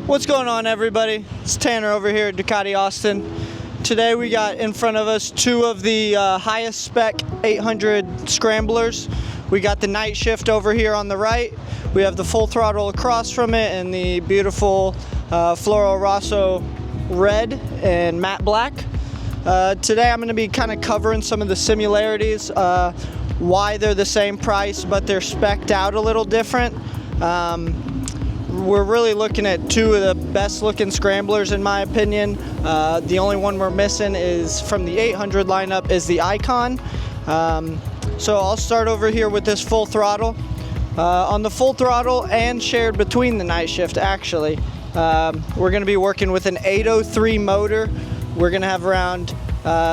What's going on, everybody? It's Tanner over here at Ducati Austin. Today we got in front of us two of the highest spec 800 scramblers. We got the Nightshift over here on the right. We have the full throttle across from it and the beautiful Floral Rosso red and matte black. Today I'm going to be kind of covering some of the similarities, why they're the same price but they're spec'd out a little different. We're really looking at two of the best looking scramblers in my opinion. The only one we're missing is from the 800 lineup is the Icon. So I'll start over here with this full throttle. On the full throttle and shared between the Nightshift actually, we're going to be working with an 803 motor. We're going to have around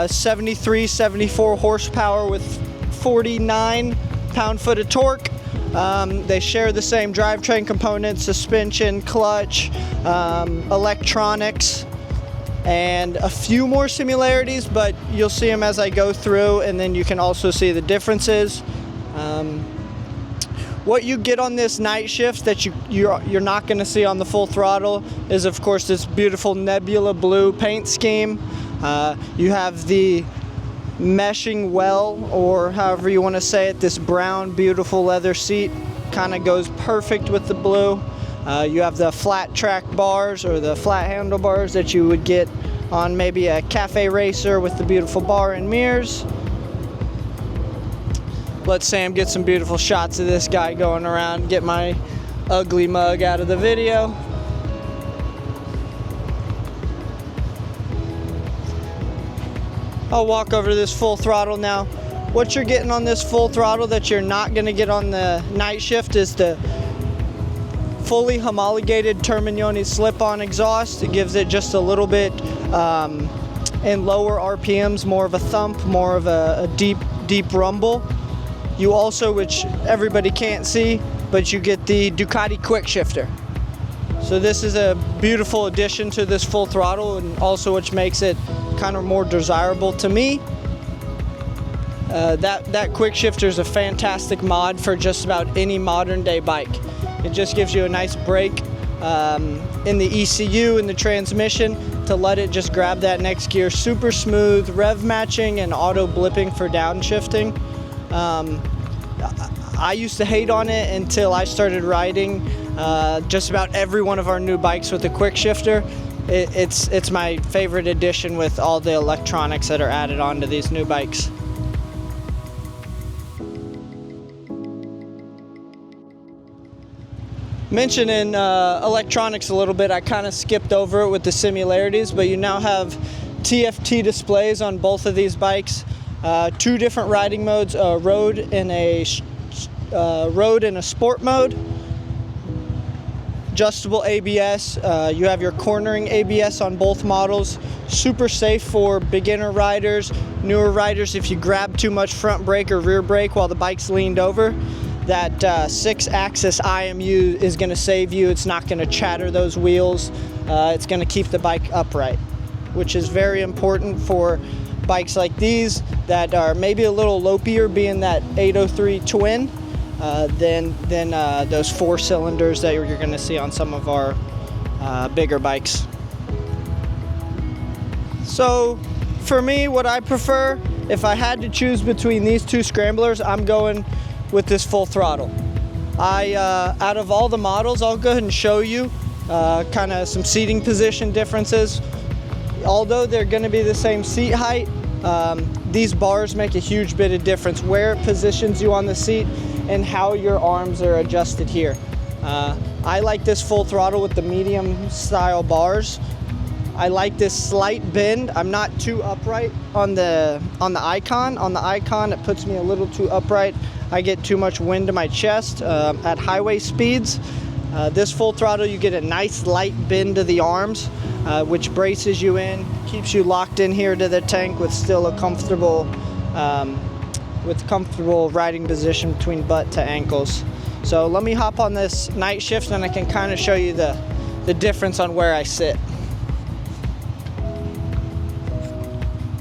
74 horsepower with 49 pound-foot of torque. They share the same drivetrain components, suspension, clutch, electronics, and a few more similarities, but you'll see them as I go through, and then you can also see the differences. What you get on this Nightshift that you're not going to see on the full throttle is, of course, this beautiful nebula blue paint scheme. You have the meshing well, or however you want to say it, this brown beautiful leather seat kind of goes perfect with the blue. You have the flat track bars or the flat handlebars that you would get on maybe a cafe racer with the beautiful bar and mirrors. Let Sam get some beautiful shots of this guy going around, get my ugly mug out of the video. I'll walk over to this full throttle now. What you're getting on this full throttle that you're not going to get on the Nightshift is the fully homologated Termignoni slip-on exhaust. It gives it just a little bit in lower RPMs, more of a thump, more of a deep rumble. You also, which everybody can't see, but you get the Ducati quick shifter. So this is a beautiful addition to this full throttle, and also which makes it kind of more desirable to me. That quick shifter is a fantastic mod for just about any modern day bike. It just gives you a nice break in the ECU and the transmission to let it just grab that next gear. Super smooth, rev matching and auto blipping for downshifting. I used to hate on it until I started riding just about every one of our new bikes with a quick shifter. It's my favorite addition with all the electronics that are added onto these new bikes. Mentioning electronics a little bit, I kind of skipped over it with the similarities, but you now have TFT displays on both of these bikes. Two different riding modes, road and a sport mode. Adjustable ABS, you have your cornering ABS on both models. Super safe for beginner riders, newer riders. If you grab too much front brake or rear brake while the bike's leaned over, that 6-axis IMU is going to save you. It's not going to chatter those wheels. It's going to keep the bike upright, which is very important for bikes like these that are maybe a little lopier, being that 803 twin. Than those 4 cylinders that you're going to see on some of our bigger bikes. So for me, what I prefer, if I had to choose between these two scramblers, I'm going with this full throttle. Out of all the models, I'll go ahead and show you kind of some seating position differences. Although they're going to be the same seat height, these bars make a huge bit of difference where it positions you on the seat and how your arms are adjusted here. I like this full throttle with the medium style bars. I like this slight bend. I'm not too upright on the Icon. On the Icon, it puts me a little too upright. I get too much wind to my chest at highway speeds. This full throttle, you get a nice light bend to the arms, which braces you in, keeps you locked in here to the tank with still a comfortable riding position between butt to ankles. So let me hop on this Nightshift and I can kind of show you the difference on where I sit.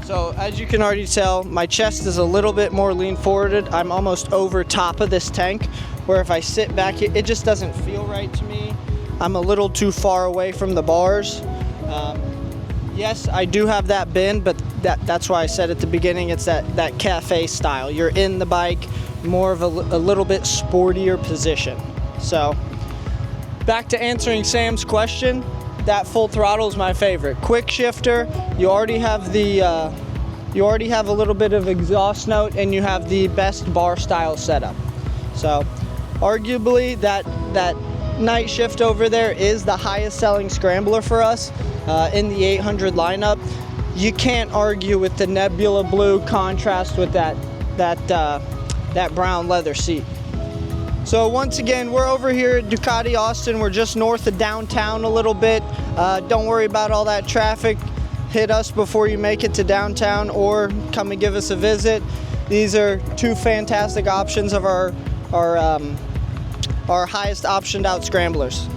So as you can already tell, my chest is a little bit more lean forwarded. I'm almost over top of this tank, where if I sit back, it just doesn't feel right to me. I'm a little too far away from the bars. Yes, I do have that bend, but that's why I said at the beginning, it's that cafe style. You're in the bike, more of a little bit sportier position. So back to answering Sam's question, that full throttle is my favorite. Quick shifter, you already have a little bit of exhaust note, and you have the best bar style setup. So arguably that Nightshift over there is the highest selling scrambler for us in the 800 lineup. You can't argue with the nebula blue contrast with that brown leather seat. So once again, we're over here at Ducati Austin. We're just north of downtown a little bit. Don't worry about all that traffic. Hit us before you make it to downtown, or come and give us a visit. These are two fantastic options of our highest optioned out scramblers.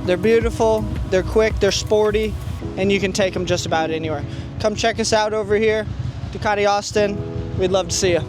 They're beautiful, they're quick, they're sporty, and you can take them just about anywhere. Come check us out over here, Ducati Austin. We'd love to see you.